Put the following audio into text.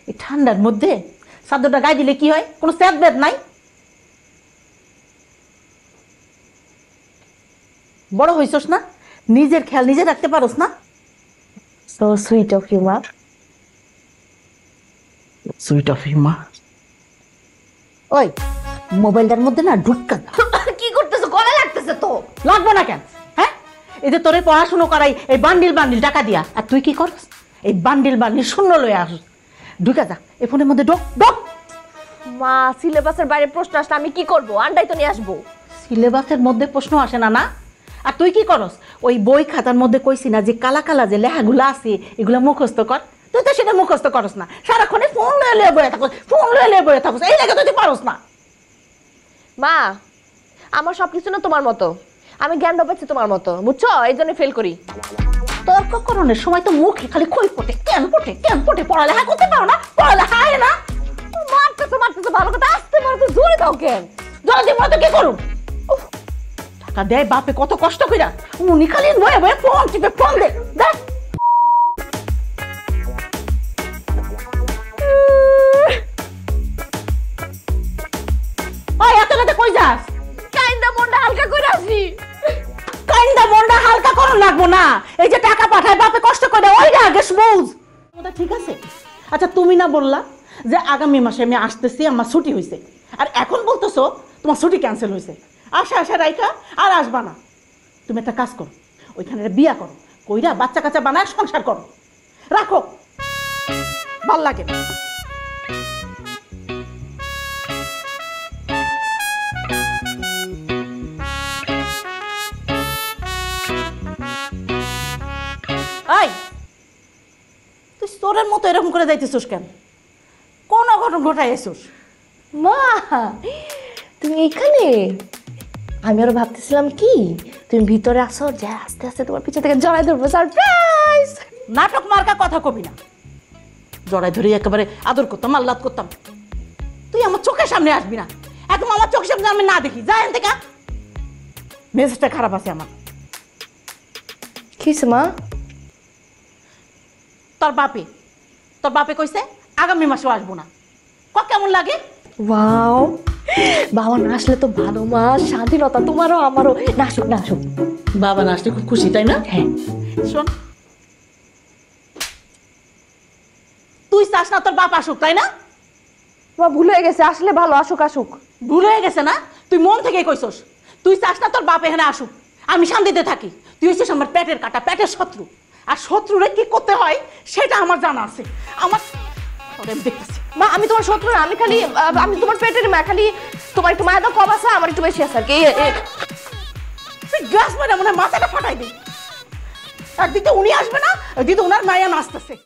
এই ঠান্ডার মধ্যে চাদরটা গায়ে দিলে কি হয়? কোনো স্যাদ বেদ নাই? বড় হইছস না, নিজের খেয়াল নিজে রাখতে পারোস না? সো সুইট অফ ইউ মা। সুইট অফ ইউ মা। ওই মোবাইলটার মধ্যে না ঢুক্কা কি করতেছো? গলা লাগতেছে তো। লাগবো না কেন? হ্যাঁ, এই যে তোরে পড়াশুনো করাই এই বান্ডিল বান্ডিল টাকা দিয়া, আর তুই কি করস? এই বান্ডিল বান্ডিল শূন্য লয়ে আস। ঢুকা যা এই ফোনের মধ্যে, ঢোক ঢোক। মা সিলেবাসের বাইরে প্রশ্ন আসলে আমি কি করব? আন্ডাই তো নিয়ে আসবো। সিলেবাসের মধ্যে প্রশ্ন আসে না না? আর তুই কি করস? ওই বই খাতার মধ্যে কইছি না যে কালা কালা যে লেখাগুলো আছে এগুলো মুখস্থ কর। তুই তো সেটা মুখস্থ করস না, সারাক্ষণে ফোন লয়ে লয়ে বয়ে থাকস, ফোন লয়ে লয়ে বয়ে থাকস, এই লেগে তুই পারস না। মা আমার সবকিছু না তোমার মতো, আমি জ্ঞান পাচ্ছি তোমার মতো, বুঝছো? এই জন্য ফেল করি। তর্ক করণের সময় তো মুখে খালি খই পটে, কেন পটে, কেন পটে? পড়ালেখা করতে পারো না? পড়ালেখা হয় না? মারতেছো মারতেছো, ভালো কথা আসতে পারো তো, জোরে দাও কেন? জলদি মতো কি করুন? টাকা দেয় বাপে কত কষ্ট কইরা, উনি খালি বয়ে বয়ে ফোন টিপে ফোন দে দেখ। ওই এত রাতে কই যাস? কাইন্দা মনটা হালকা করে আসি। কাইন্দা মনটা হালকা করুন লাগবো না, এই যে টাকা পাঠায় বাপে কষ্ট করে ওইটা আগে বুঝ। ওটা ঠিক আছে? আচ্ছা তুমি না বললা যে আগামী মাসে আমি আসতেছি, আমার ছুটি হয়েছে, আর এখন বলতেছো তোমার ছুটি ক্যান্সেল হয়েছে। আশা আশা রাইখা আর আসবা না। তুমি একটা কাজ করো, ওইখানে একটা বিয়া করো, কইরা বাচ্চা কাচ্চা বানায় সংসার করো, রাখো, ভাল লাগে। এই তুই চোরের মতো এরকম করে যাইতেছিস কেন? কোন অঘটন ঘটাই এসোস? মা তুমি এখানে? আমি আরো ভাবতেছিলাম কি তুমি ভিতরে আসো, যে আস্তে আস্তে তোমার পিছন থেকে জড়াই ধরবো, সারপ্রাইজ। নাটক মার্কা কথা কবি না, জড়াই ধরে একেবারে আদর করতাম, আহ্লাদ করতাম। তুই আমার চোখের সামনে আসবি না, একদম আমার চোখের সামনে আমি না দেখি, যা এখান থেকে। মেজাজটা খারাপ আছে আমার। কিসে মা? তোর বাপে কইছে আগামী মাসেও আসবো না। কেমন লাগে? ওয়াও, বাবা না আসলে তো ভালো মা, স্বাধীনতা তোমারও আমারও। না আসুক না আসুক। বাবা না আসলে খুব খুশি, তাই না? হ্যাঁ। শোন, তুই চাস না তোর বাপ আসুক, তাই না? মা ভুল হয়ে গেছে, আসলে ভালো, আসুক আসুক। ভুল হয়ে গেছে না? তুই মন থেকে কইছস তুই চাস না তোর বাপ এখানে আসুক, আমি শান্তিতে থাকি। তুই হচ্ছিস আমার পেটের কাটা, পেটের শত্রু, আর শত্রুরে কি করতে হয় সেটা আমার জানা আছে। আমার দেখতেছি মা আমি তোমার শত্রু না, আমি খালি আমি তোমার পেটের মা, খালি তোমার একটু মায়া দাও কম আছে, আমার একটু বেশি আছে আর কি। গ্লাস মানে মনে মাথাটা ফাটাই দিই। একদিকে উনি আসবে না, একদিকে ওনার মায়া নাচতেছে।